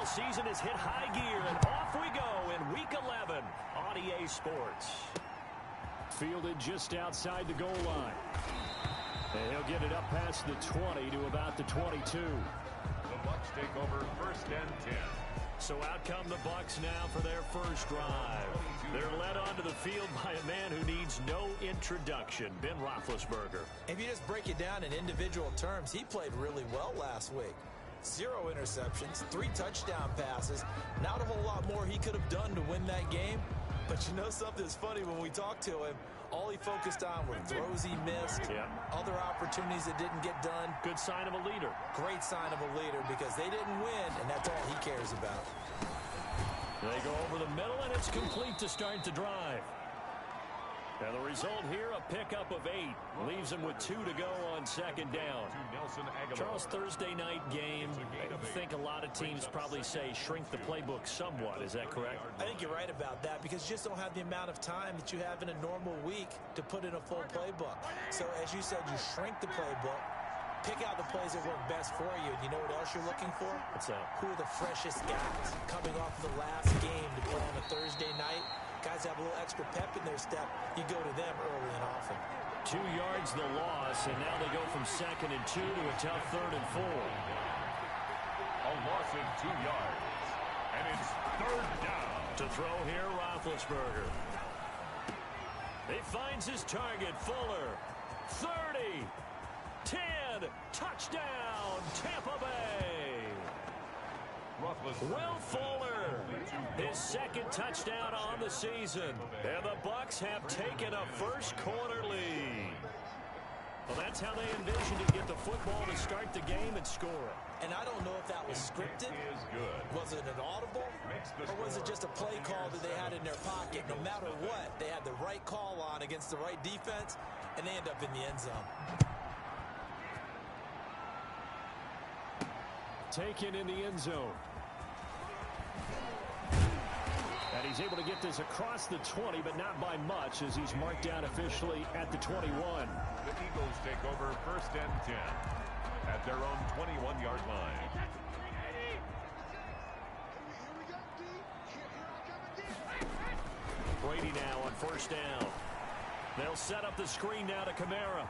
the season has hit high gear, and off we go in Week 11 on EA Sports. Fielded just outside the goal line. And he'll get it up past the 20 to about the 22. The Bucs take over 1st and 10. So out come the Bucs now for their first drive. They're led onto the field by a man who needs no introduction, Ben Roethlisberger. If you just break it down in individual terms, he played really well last week. 0 interceptions, 3 touchdown passes. Not a whole lot more he could have done to win that game. But you know something's funny, when we talked to him, all he focused on were throws he missed, other opportunities that didn't get done. Good sign of a leader. Great sign of a leader, because they didn't win, and that's all he cares about. They go over the middle, and it's complete to start the drive. And the result here, a pickup of 8. Leaves them with 2 to go on 2nd down. Charles, Thursday night game, I think a lot of teams probably say shrink the playbook somewhat. Is that correct? I think you're right about that, because you just don't have the amount of time that you have in a normal week to put in a full playbook. So as you said, you shrink the playbook, pick out the plays that work best for you. And you know what else you're looking for? What's that? Who are the freshest guys coming off the last game to play on a Thursday night? Guys have a little extra pep in their step. You go to them early and often. 2 yards the loss, and now they go from 2nd and 2 to a tough 3rd and 4. A loss of 2 yards. And it's 3rd down. To throw here, Roethlisberger. He finds his target, Fuller. 30, 10, touchdown, Tampa Bay. Will Fuller, his 2nd touchdown on the season. And the Bucs have taken a first-quarter lead. Well, that's how they envisioned to get the football to start the game and score it. And I don't know if that was scripted. Was it an audible? Or was it just a play call that they had in their pocket? No matter what, they had the right call on against the right defense, and they end up in the end zone. Taken in the end zone. And he's able to get this across the 20, but not by much, as he's marked down officially at the 21. The Eagles take over 1st and 10 at their own 21-yard line. Brady now on 1st down. They'll set up the screen now to Kamara.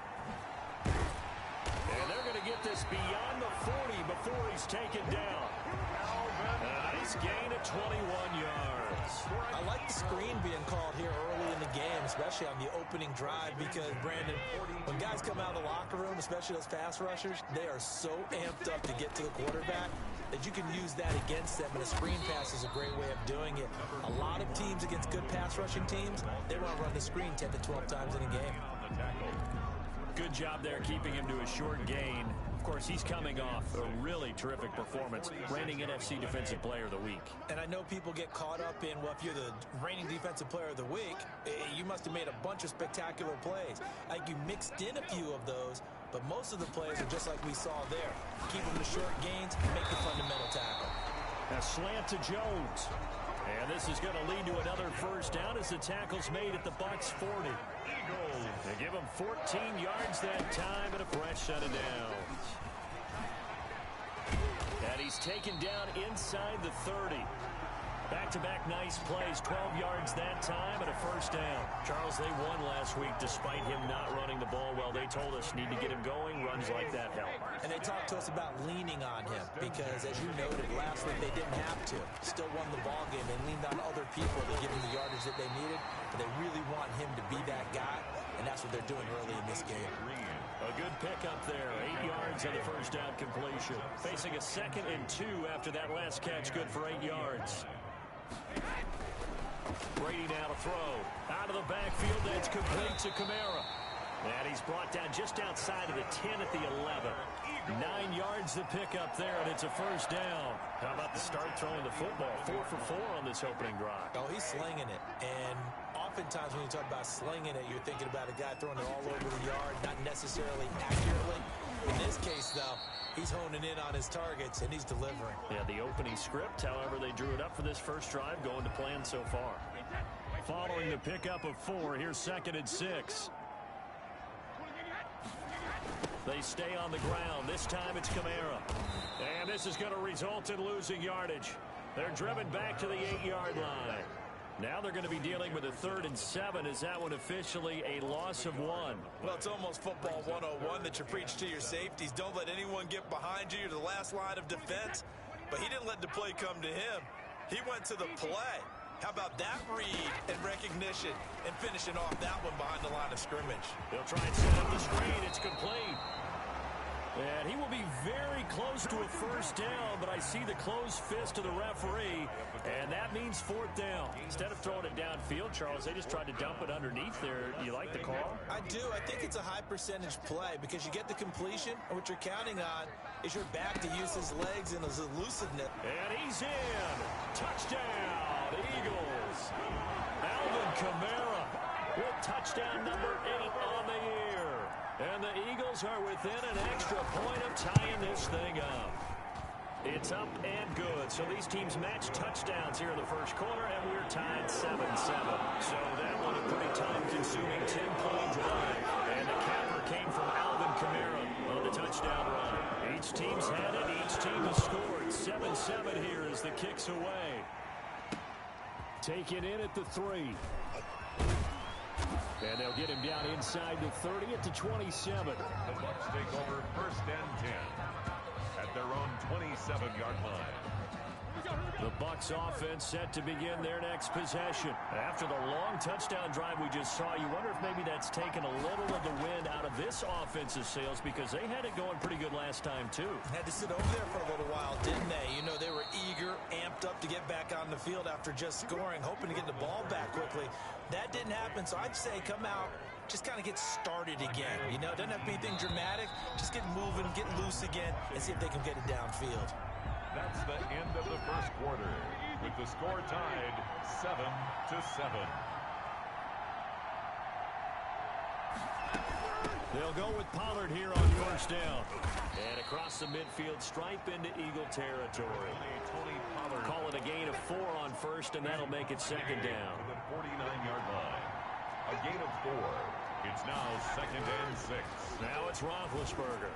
And they're going to get this beyond the 40 before he's taken down. A nice gain of 21 yards. I like the screen being called here early in the game, especially on the opening drive, because, Brandon, when guys come out of the locker room, especially those pass rushers, they are so amped up to get to the quarterback that you can use that against them, and a screen pass is a great way of doing it. A lot of teams against good pass rushing teams, they want to run the screen 10 to 12 times in a game. Good job there keeping him to a short gain. Of course, he's coming off a really terrific performance, reigning NFC Defensive Player of the Week. And I know people get caught up in, well, if you're the reigning Defensive Player of the Week, you must have made a bunch of spectacular plays. Like, you mixed in a few of those, but most of the plays are just like we saw there. Keep them to short gains, make the fundamental tackle. A slant to Jones. And this is going to lead to another first down as the tackle's made at the Bucs 40. They give him 14 yards that time and a fresh set of downs. And he's taken down inside the 30. Back-to-back nice plays, 12 yards that time and a first down. Charles, they won last week despite him not running the ball well. They told us need to get him going. Runs like that help. And they talked to us about leaning on him because, as you noted, last week they didn't have to. Still won the ball game. They leaned on other people to give him the yardage that they needed, but they really want him to be that guy, and that's what they're doing early in this game. A good pickup there. 8 yards on the first down completion. Facing a 2nd and 2 after that last catch. Good for 8 yards. Brady now to throw. Out of the backfield, that's complete to Kamara. And he's brought down just outside of the 10 at the 11. 9 yards to pick up there, and it's a first down. How about the start throwing the football? 4 for 4 on this opening drive. Oh, he's slinging it. And oftentimes when you talk about slinging it, you're thinking about a guy throwing it all over the yard, not necessarily accurately. In this case, though, he's honing in on his targets, and he's delivering. Yeah, the opening script, however, they drew it up for this first drive, going to plan so far. Following the pickup of 4, here's 2nd and 6. They stay on the ground. This time it's Kamara. And this is going to result in losing yardage. They're driven back to the 8-yard line. Now they're going to be dealing with a 3rd and 7. Is that one officially a loss of 1? Well, it's almost football 101 that you preach to your safeties. Don't let anyone get behind you. You're the last line of defense. But he didn't let the play come to him. He went to the play. How about that read and recognition and finishing off that one behind the line of scrimmage? They'll try and set up the screen. It's complete. And he will be very close to a 1st down, but I see the closed fist of the referee, and that means 4th down. Instead of throwing it downfield, Charles, they just tried to dump it underneath there. You like the call? I do. I think it's a high percentage play because you get the completion, and what you're counting on is your back to use his legs and his elusiveness. And he's in. Touchdown, Eagles. Alvin Kamara with touchdown number 8 on the year. And the Eagles are within an extra point of tying this thing up. It's up and good. So these teams match touchdowns here in the first quarter, and we're tied 7-7. So that one a pretty time-consuming 10-point drive. And the capper came from Alvin Kamara on the touchdown run. Each team's had it. Each team has scored. 7-7 here as the kick's away. Taken in at the 3. And they'll get him down inside the 30 at the 27. The Bucs take over 1st and 10 at their own 27-yard line. The Bucs offense set to begin their next possession. After the long touchdown drive we just saw, you wonder if maybe that's taken a little of the wind out of this offensive sails because they had it going pretty good last time too. Had to sit over there for a little while, didn't they? You know, they were eager, amped up to get back on the field after just scoring, hoping to get the ball back quickly. That didn't happen, so I'd say come out, just kind of get started again. You know, it doesn't have to be anything dramatic. Just get moving, get loose again, and see if they can get it downfield. That's the end of the first quarter, with the score tied 7-7. They'll go with Pollard here on 1st down. And across the midfield stripe into Eagle territory. Call it a gain of 4 on 1st, and that'll make it 2nd down. The 49-yard line. A gain of 4. It's now 2nd and 6. Now it's Roethlisberger.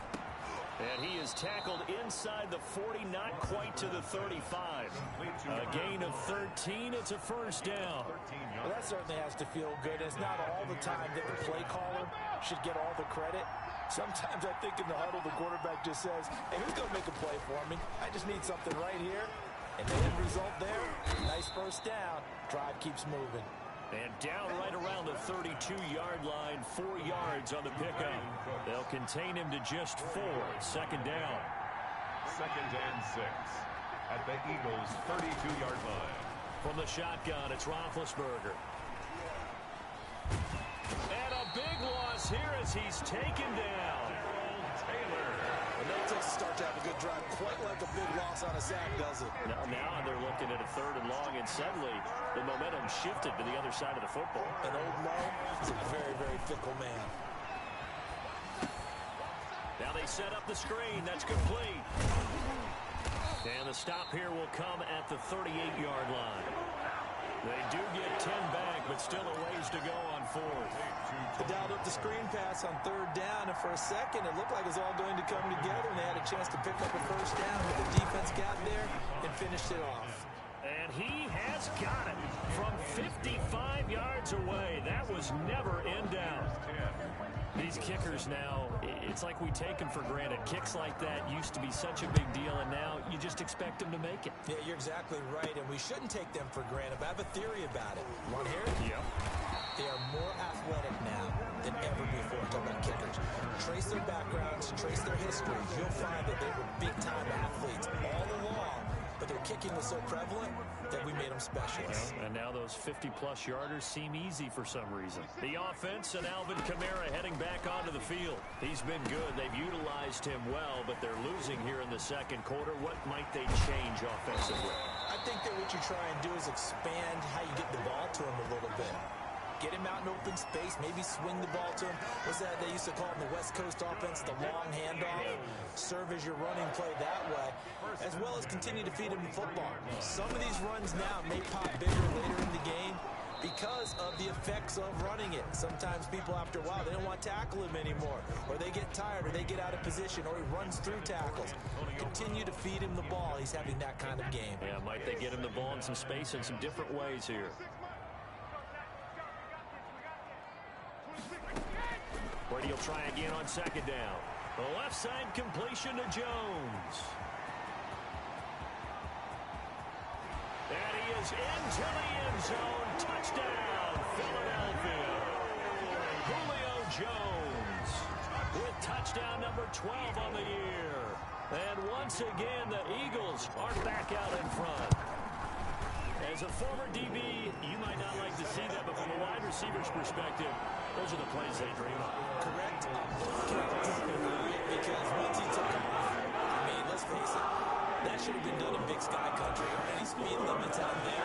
And he is tackled inside the 40, not quite to the 35. A gain of 13. It's a 1st down. Well, that certainly has to feel good. It's not all the time that the play caller should get all the credit. Sometimes I think in the huddle, the quarterback just says, hey, who's going to make a play for me? I just need something right here. And the end result there, nice 1st down. Drive keeps moving. And down right around the 32-yard line, 4 yards on the pickup. They'll contain him to just 4. 2nd down. 2nd and 6 at the Eagles' 32-yard line. From the shotgun, it's Roethlisberger. And a big loss here as he's taken down. Taylor. And that takes a start to have a good drive, quite like a big loss on a sack, does it? Now they're looking at a 3rd and long, and suddenly the momentum shifted to the other side of the football. And old Mo is a very, very fickle man. Now they set up the screen. That's complete. And the stop here will come at the 38-yard line. They do get 10 back, but still a ways to go on 4th. They dialed up the screen pass on 3rd down, and for a second it looked like it was all going to come together, and they had a chance to pick up a 1st down, but the defense got there and finished it off. And he has got it from 55 yards away. That was never in doubt. These kickers now, it's like we take them for granted. Kicks like that used to be such a big deal, and now you just expect them to make it. Yeah, you're exactly right, and we shouldn't take them for granted, but I have a theory about it. You want to hear it? Yep. They are more athletic now than ever before. Talking about kickers. Trace their backgrounds, trace their history. You'll find that they were big-time athletes all along, but their kicking was so prevalent that we made them specialists. And now those 50-plus yarders seem easy for some reason. The offense and Alvin Kamara heading back onto the field. He's been good. They've utilized him well, but they're losing here in the 2nd quarter. What might they change offensively? I think that what you try and do is expand how you get the ball to him a little bit. Get him out in open space, maybe swing the ball to him. What's that they used to call in the West Coast offense, the long handoff? Serve as your running play that way, as well as continue to feed him the football. Some of these runs now may pop bigger later in the game, because of the effects of running it. Sometimes people, after a while, they don't want to tackle him anymore, or they get tired, or they get out of position, or he runs through tackles. Continue to feed him the ball. He's having that kind of game. Yeah, might they get him the ball in some space in some different ways here. Brady will try again on second down. The left side completion to Jones. And he is into the end zone. Touchdown, Philadelphia. Julio Jones with touchdown number 12 on the year. And once again, the Eagles are back out in front. As a former DB, you might not like to see that, but from a wide receiver's perspective, those are the plays they dream of. Correct. Because once he took off, I mean, let's face it, that should have been done in Big Sky Country. Any speed limits out there,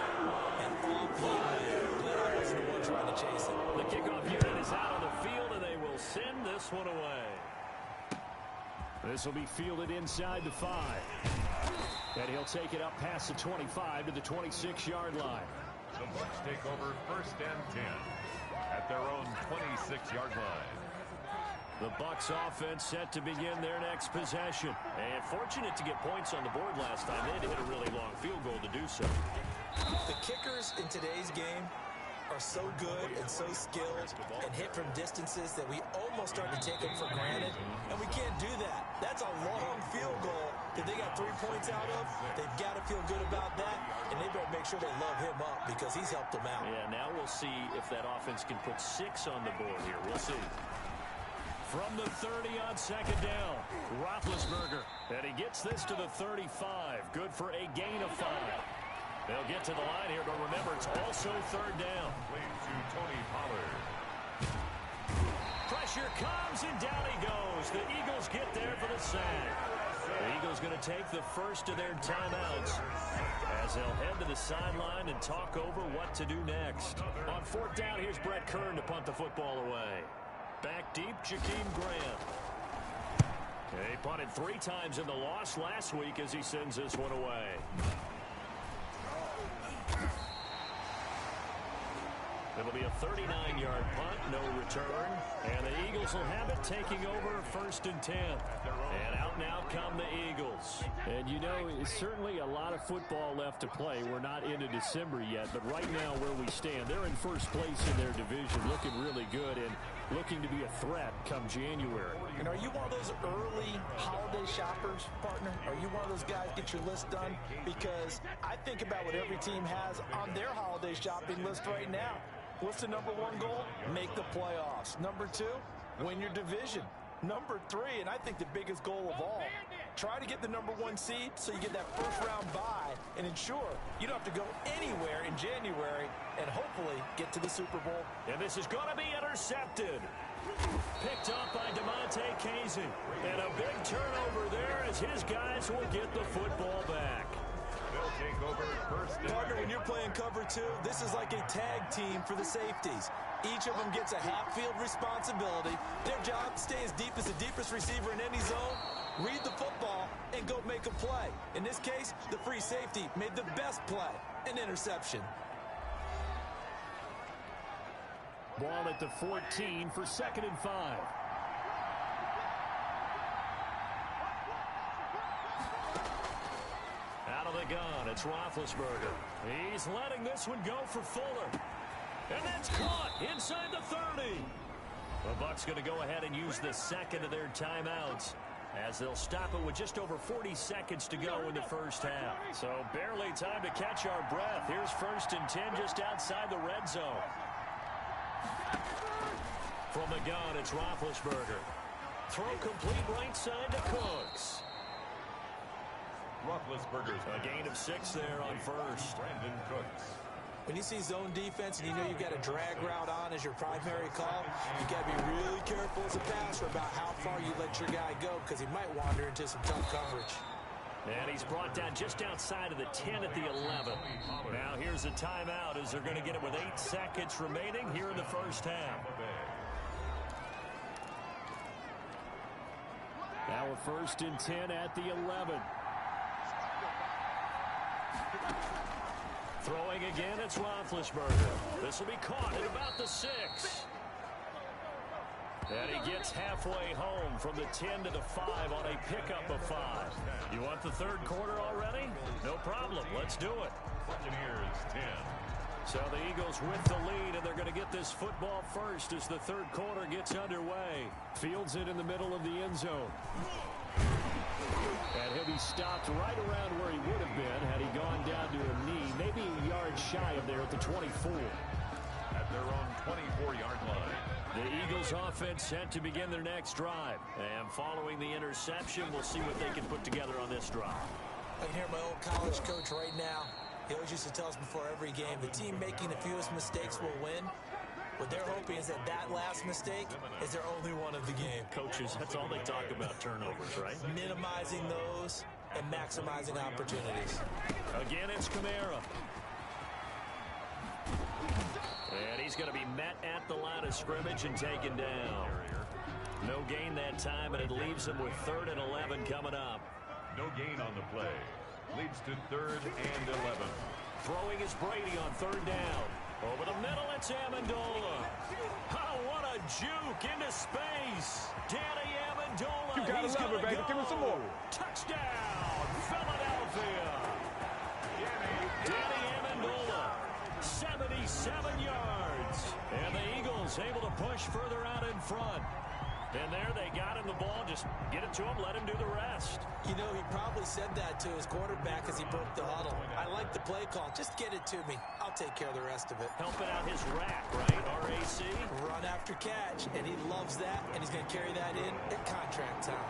and off he went. Glad I wasn't the one trying to chase him. The kickoff unit is out on the field, and they will send this one away. This will be fielded inside the 5. And he'll take it up past the 25 to the 26-yard line. The Bucs take over first and 10 at their own 26-yard line. The Bucs offense set to begin their next possession. And fortunate to get points on the board last time. They had to hit a really long field goal to do so. The kickers in today's game are so good and so skilled and hit from distances that we almost start to take them for granted, and we can't do that. That's a long field goal that they got 3 points out of. They've got to feel good about that, and they better make sure they love him up because he's helped them out. Yeah, now we'll see if that offense can put 6 on the board here. We'll see. From the 30 on second down, Roethlisberger, and he gets this to the 35. Good for a gain of 5. They'll get to the line here, but remember, it's also third down. Played to Tony Pollard. Pressure comes, and down he goes. The Eagles get there for the sack. The Eagles going to take the first of their timeouts as they'll head to the sideline and talk over what to do next. On fourth down, here's Brett Kern to punt the football away. Back deep, Jakeem Graham. He punted 3 times in the loss last week as he sends this one away. It'll be a 39-yard punt, no return. And the Eagles will have it, taking over first and 10. And out now come the Eagles. And you know, it's certainly a lot of football left to play. We're not into December yet, but right now where we stand, they're in first place in their division, looking really good and looking to be a threat come January. And are you one of those early holiday shoppers, partner? Are you one of those guys get your list done? Because I think about what every team has on their holiday shopping list right now. What's the number 1 goal? Make the playoffs. Number 2, win your division. Number 3, and I think the biggest goal of all, try to get the number 1 seed so you get that first-round bye and ensure you don't have to go anywhere in January and hopefully get to the Super Bowl. And this is going to be intercepted. Picked up by DeMonte Kazin. And a big turnover there as his guys will get the football back. They'll take over first and Partner, when you're playing cover 2, this is like a tag team for the safeties. Each of them gets a half-field responsibility. Their job, stay as deep as the deepest receiver in any zone, read the football, and go make a play. In this case, the free safety made the best play, an interception. Ball at the 14 for 2nd and 5. Out of the gun, it's Roethlisberger. He's letting this one go for Fuller. And that's caught inside the 30. The Bucs going to go ahead and use the second of their timeouts as they'll stop it with just over 40 seconds to go in the first half. So barely time to catch our breath. Here's first and 10 just outside the red zone. From the gun, it's Roethlisberger. Throw complete right side to Cooks. Roethlisberger's A gain of 6 there on first. Brandon Cooks. When you see zone defense and you know you've got a drag route on as your primary call, you got to be really careful as a passer about how far you let your guy go because he might wander into some tough coverage. And he's brought down just outside of the 10 at the 11. Now here's a timeout as they're going to get it with 8 seconds remaining here in the first half. Now a first and 10 at the 11. Throwing again, it's Roethlisberger. This will be caught at about the 6. And he gets halfway home from the 10 to the 5 on a pickup of 5. You want the third quarter already? No problem. Let's do it. Buccaneers 10. So the Eagles with the lead, and they're going to get this football first as the third quarter gets underway. Fields it in the middle of the end zone. And he'll be stopped right around where he would have been had he gone down to a knee, maybe a yard shy of there at the 24. At their own 24-yard line. The Eagles offense set to begin their next drive. And following the interception, we'll see what they can put together on this drive. I can hear my old college coach right now. He always used to tell us before every game, the team making the fewest mistakes will win. What they're hoping is that last mistake is their only one of the game. Coaches, that's all they talk about, turnovers, right? Minimizing those and maximizing opportunities. Again, it's Kamara. And he's going to be met at the line of scrimmage and taken down. No gain that time, and it leaves him with 3rd and 11 coming up. No gain on the play. Leads to 3rd and 11. Throwing is Brady on 3rd down. Over the middle, it's Amendola. Oh, what a juke into space. Danny Amendola. You gotta love it, baby. Give me some more. Touchdown, Philadelphia. Danny Amendola, 77 yards. And the Eagles able to push further out in front. And there they got him the ball. Just get it to him, let him do the rest. You know, he probably said that to his quarterback as he broke the huddle. I like the play call. Just get it to me. I'll take care of the rest of it. Helping out his rack, right? RAC. Run after catch, and he loves that, and he's going to carry that in at contract time.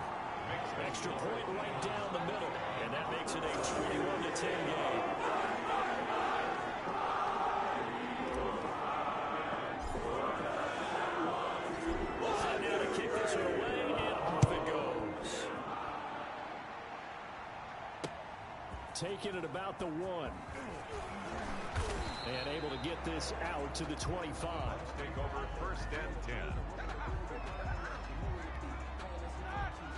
Extra point right down the middle, and that makes it a 21-10 game. Taking it about the 1. And able to get this out to the 25. Take over 1st and 10.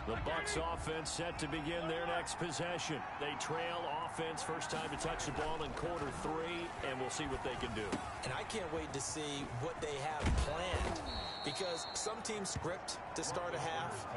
The Bucs offense set to begin their next possession. They trail offense, first time to touch the ball in quarter 3, and we'll see what they can do. And I can't wait to see what they have planned, because some teams script to start a half.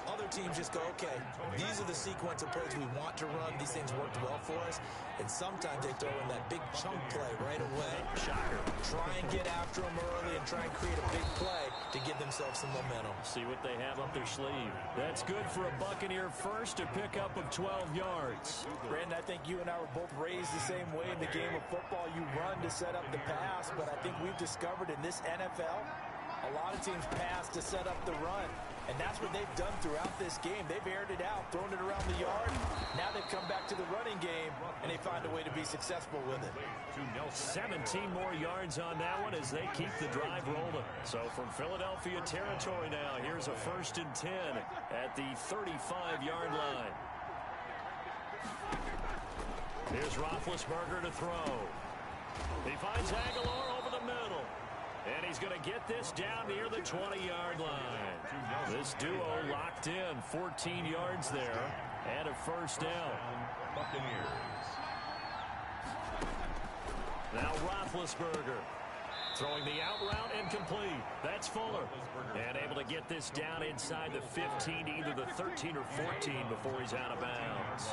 Other teams just go, okay, these are the sequence of plays we want to run. These things worked well for us. And sometimes they throw in that big chunk play right away. Shocker. Try and get after them early and try and create a big play to give themselves some momentum. See what they have up their sleeve. That's good for a Buccaneer first, a pickup of 12 yards. Brandon, I think you and I were both raised the same way in the game of football. You run to set up the pass, but I think we've discovered in this NFL, a lot of teams pass to set up the run. And that's what they've done throughout this game. They've aired it out, thrown it around the yard. Now they've come back to the running game, and they find a way to be successful with it. 17 more yards on that one as they keep the drive rolling. So from Philadelphia territory now, here's a 1st and 10 at the 35-yard line. Here's Roethlisberger to throw. He finds Aguilar over the middle. And he's going to get this down near the 20-yard line. This duo locked in, 14 yards there, and a 1st down. Buccaneers. Now Roethlisberger throwing the out route and complete. That's Fuller. And able to get this down inside the 15, either the 13 or 14 before he's out of bounds.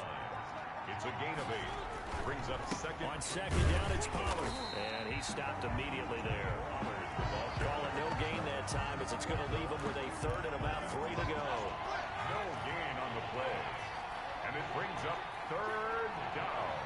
It's a gain of 8. Brings up 2nd. On 2nd down, it's Pollard. And he stopped immediately there. Call it no gain that time as it's going to leave him with a 3rd and about 3 to go. No gain on the play. And it brings up 3rd down.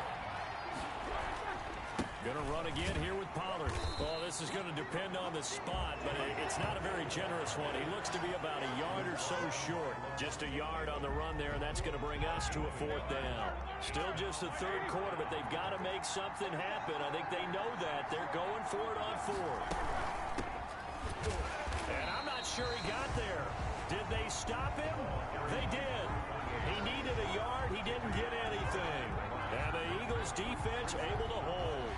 Going to run again here with Pollard. Well, this is going to depend on the spot, but it's not a very generous one. He looks to be about a yard or so short. Just a yard on the run there, and that's going to bring us to a 4th down. Still just the 3rd quarter, but they've got to make something happen. I think they know that. They're going for it on 4th. And I'm not sure he got there. Did they stop him? They did. He needed a yard. He didn't get anything. And the Eagles defense able to hold.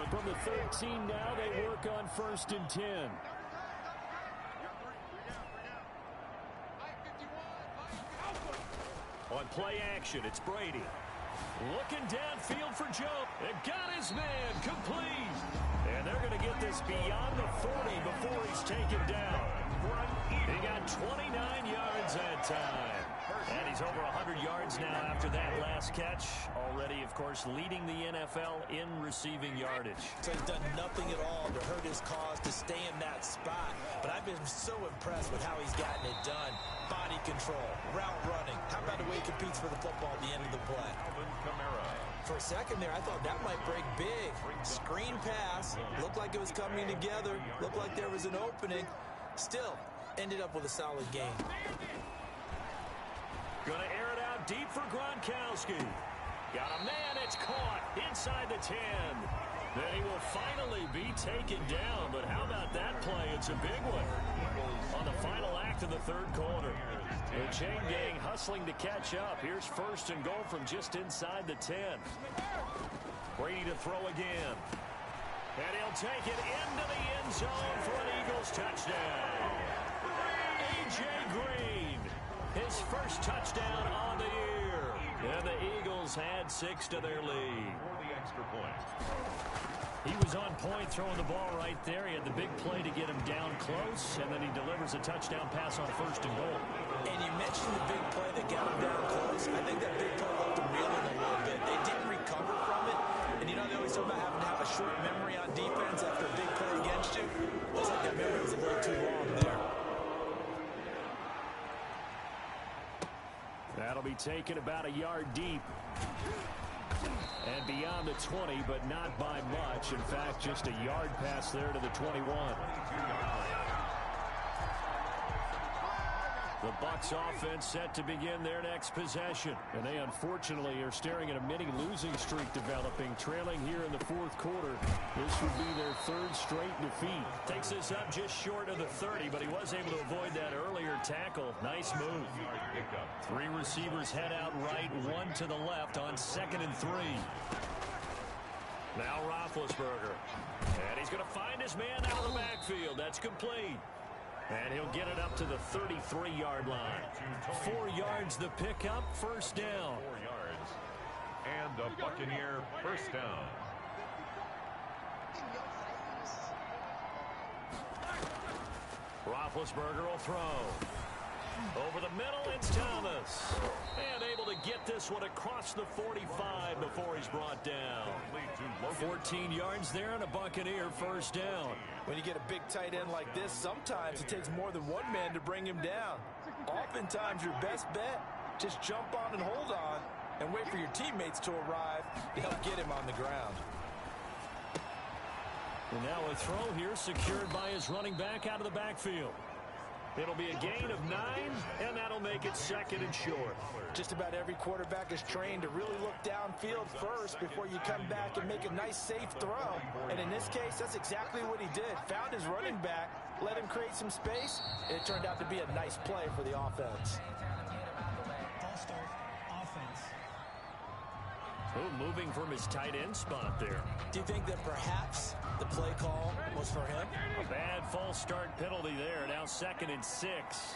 From the 13 now, they work on 1st and 10. On play action, it's Brady. Looking downfield for Joe. And got his man complete. And they're going to get this beyond the 40 before he's taken down. He got 29 yards that time. And he's over 100 yards now after that last catch. Already, of course, leading the NFL in receiving yardage. So he's done nothing at all to hurt his cause to stay in that spot. But I've been so impressed with how he's gotten it done. Body control, route running. How about the way he competes for the football at the end of the play? For a second there, I thought that might break big. Screen pass. Looked like it was coming together. Looked like there was an opening. Still, ended up with a solid game. Gonna air it out deep for Gronkowski. Got a man, it's caught inside the 10. Then he will finally be taken down. But how about that play? It's a big one on the final act of the third quarter. The chain gang hustling to catch up. Here's first and goal from just inside the 10. Brady to throw again. And he'll take it into the end zone for an Eagles touchdown. A.J. Green, his first touchdown on the year. And the Eagles add 6 to their lead. For the extra point. He was on point throwing the ball right there. He had the big play to get him down close, and then he delivers a touchdown pass on first and goal. And you mentioned the big play that got him down close. I think that big play left him reeling a little bit. They didn't recover from it. And you know, they always talk about having to have a short memory on defense after a big play against you. Looks like that memory was a little too long there. That'll be taken about a yard deep. And beyond the 20, but not by much. In fact, just a yard pass there to the 21. The Bucs offense set to begin their next possession. And they unfortunately are staring at a mini losing streak developing, trailing here in the fourth quarter. This would be their third straight defeat. Takes this up just short of the 30, but he was able to avoid that earlier tackle. Nice move. 3 receivers head out right, 1 to the left on 2nd and 3. Now Roethlisberger. And he's going to find his man out of the backfield. That's complete. And he'll get it up to the 33-yard line. 4 yards the pickup, first down. 4 yards. And a Buccaneer first down. Roethlisberger will throw. Over the middle, it's Thomas. And able to get this one across the 45 before he's brought down. 14 yards there and a Buccaneer first down. When you get a big tight end like this, sometimes it takes more than one man to bring him down. Oftentimes, your best bet, just jump on and hold on and wait for your teammates to arrive to help get him on the ground. And now a throw here secured by his running back out of the backfield. It'll be a gain of 9, and that'll make it 2nd and short. Just about every quarterback is trained to really look downfield first before you come back and make a nice, safe throw. And in this case, that's exactly what he did. Found his running back, let him create some space, and it turned out to be a nice play for the offense. Oh, moving from his tight end spot there. Do you think that perhaps the play call was for him? A bad false start penalty there. Now 2nd and 6.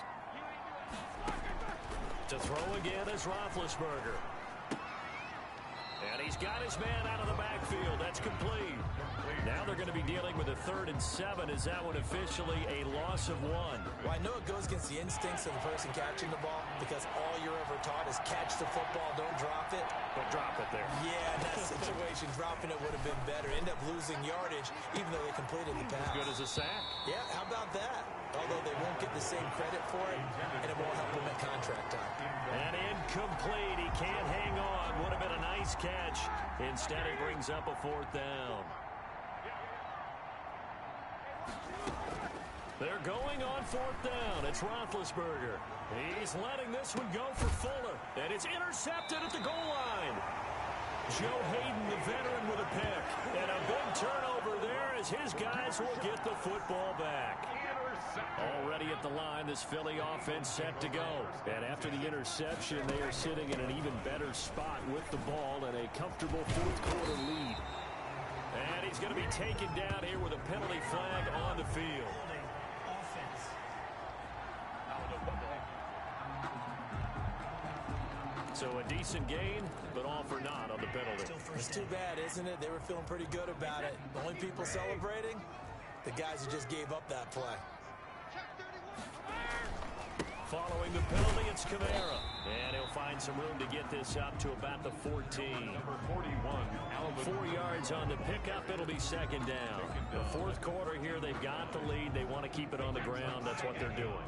To throw again is Roethlisberger. And he's got his man out of the backfield. That's complete. Now they're going to be dealing with a 3rd and 7. Is that one officially a loss of 1? Well, I know it goes against the instincts of the person catching the ball because all you're ever taught is catch the football, don't drop it. But drop it there. Yeah, in that situation, dropping it would have been better. End up losing yardage, even though they completed the pass. As good as a sack. Yeah, how about that? Although they won't get the same credit for it, and it won't help them at contract time. And incomplete. He can't hang on. Would have been a nice catch. Instead, it brings up a 4th down. They're going on 4th down. It's Roethlisberger. He's letting this one go for Fuller. And it's intercepted at the goal line. Joe Hayden, the veteran, with a pick. And a big turnover there as his guys will get the football back. Already at the line, this Philly offense set to go. And after the interception, they are sitting in an even better spot with the ball and a comfortable 4th quarter lead. And he's going to be taken down here with a penalty flag on the field. So a decent gain, but all for naught on the penalty. It's too bad, isn't it? They were feeling pretty good about it. The only people celebrating, the guys who just gave up that play. Following the penalty, it's Kamara. And he'll find some room to get this up to about the 14. Number 41, 4 yards on the pickup. It'll be second down. The fourth quarter here, they've got the lead. They want to keep it on the ground. That's what they're doing.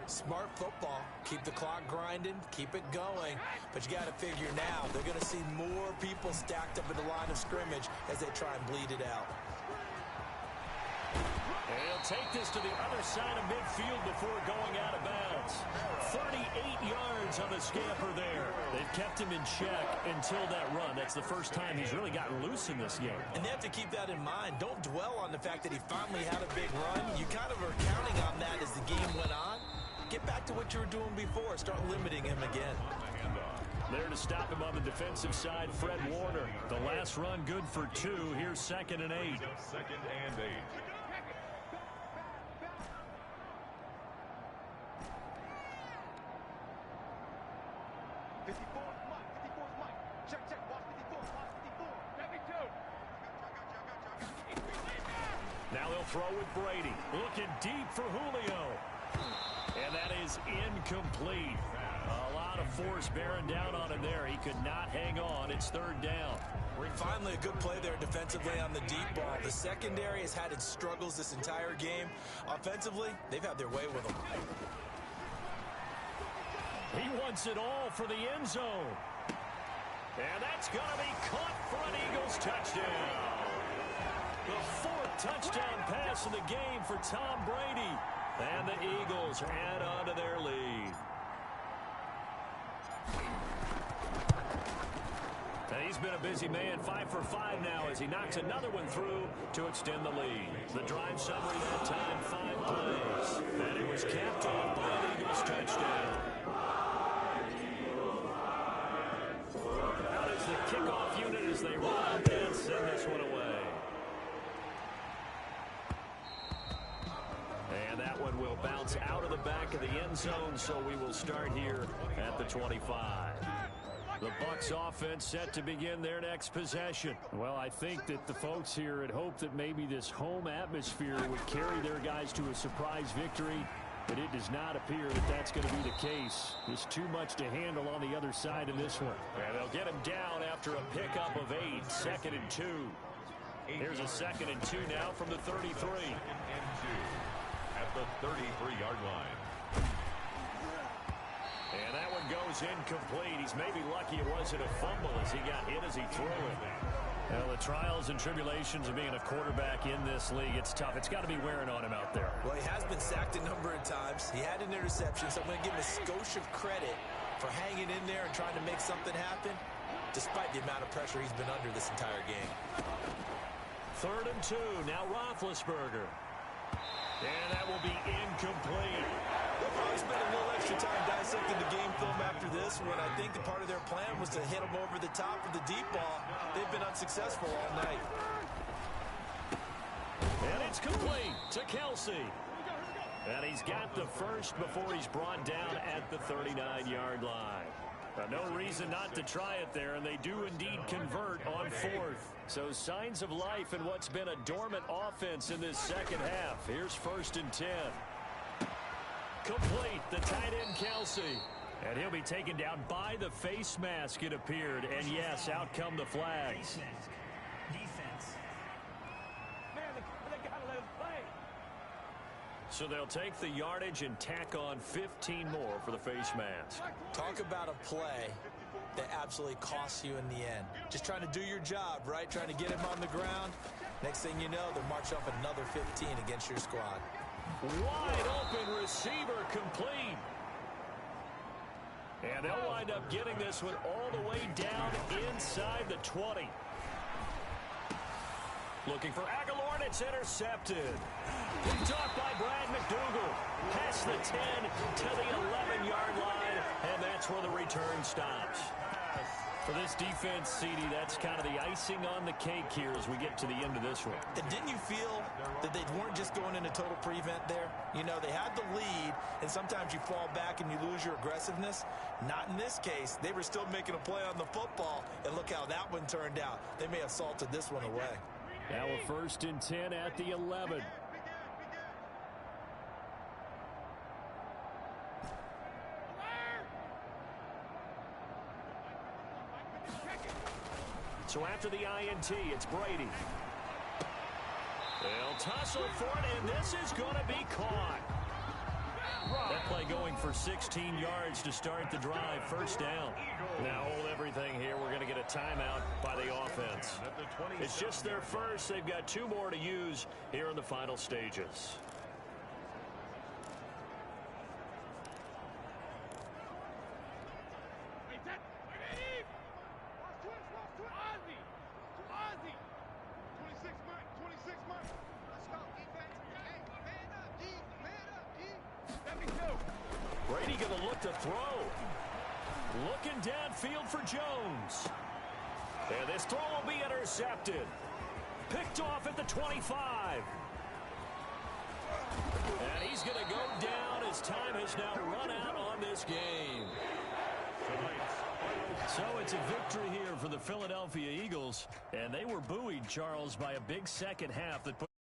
Smart football. Keep the clock grinding. Keep it going. But you got to figure now, they're going to see more people stacked up at the line of scrimmage as they try and bleed it out. And he'll take this to the other side of midfield before going out of bounds. 38 yards on the scamper there. They've kept him in check until that run. That's the first time he's really gotten loose in this game. And they have to keep that in mind. Don't dwell on the fact that he finally had a big run. You kind of are counting on that as the game went on. Get back to what you were doing before. Start limiting him again. There to stop him on the defensive side, Fred Warner. The last run good for 2. Here's 2nd and 8. 2nd and 8. Now they'll throw with Brady. Looking deep for Julio. And that is incomplete. A lot of force bearing down on him there. He could not hang on. It's 3rd down. Finally, a good play there defensively on the deep ball. The secondary has had its struggles this entire game. Offensively, they've had their way with them. He wants it all for the end zone. And that's going to be caught for an Eagles touchdown. The 4th touchdown pass of the game for Tom Brady. And the Eagles add on to their lead. And he's been a busy man, 5 for 5 now as he knocks another one through to extend the lead. The drive summary that time, 5 plays. And it was capped off by an Eagles touchdown. Out is the kickoff unit as they run and send this one away. And that one will bounce out of the back of the end zone, so we will start here at the 25. The Bucs offense set to begin their next possession. Well, I think that the folks here had hoped that maybe this home atmosphere would carry their guys to a surprise victory, but it does not appear that that's going to be the case. There's too much to handle on the other side of this one. And they'll get him down after a pickup of 8, 2nd and 2. Here's a 2nd and 2 now from the 33. 2nd and 2 at the 33-yard line. And that one goes incomplete. He's maybe lucky it wasn't a fumble as he got hit as he threw it. Well, the trials and tribulations of being a quarterback in this league, it's tough. It's got to be wearing on him out there. Well, he has been sacked a number of times. He had an interception, so I'm going to give him a skosh of credit for hanging in there and trying to make something happen, despite the amount of pressure he's been under this entire game. 3rd and 2. Now Roethlisberger. And that will be incomplete. They'll probably spend a little extra time dissecting the game film after this one. I think the part of their plan was to hit them over the top of the deep ball. They've been unsuccessful all night. And it's complete to Kelsey. And he's got the first before he's brought down at the 39-yard line. No reason not to try it there, and they do indeed convert on 4th. So signs of life in what's been a dormant offense in this second half. Here's 1st and 10. Complete, the tight end Kelsey. And he'll be taken down by the face mask, it appeared. And yes, out come the flags. So they'll take the yardage and tack on 15 more for the face mask. Talk about a play that absolutely costs you in the end. Just trying to do your job, right? Trying to get him on the ground. Next thing you know, they'll march off another 15 against your squad. Wide open receiver complete. And they'll wind up getting this one all the way down inside the 20. Looking for Aguilar, and it's intercepted. Picked off by Brad McDougal. Past the 10 to the 11-yard line, and that's where the return stops. For this defense, CD, that's kind of the icing on the cake here as we get to the end of this one. And didn't you feel that they weren't just going into total prevent there? You know, they had the lead, and sometimes you fall back and you lose your aggressiveness. Not in this case. They were still making a play on the football, and look how that one turned out. They may have salted this one away. Now a 1st and 10 at the 11. So after the INT, it's Brady. They'll tussle for it, and this is going to be caught. That play going for 16 yards to start the drive. 1st down. Now hold everything here. We're going to get a timeout by the offense. It's just their first. They've got 2 more to use here in the final stages. Brady going to look to throw. Looking downfield for Jones. And this throw will be intercepted. Picked off at the 25. And he's going to go down as time has now run out on this game. So it's a victory here for the Philadelphia Eagles. And they were buoyed, Charles, by a big second half that put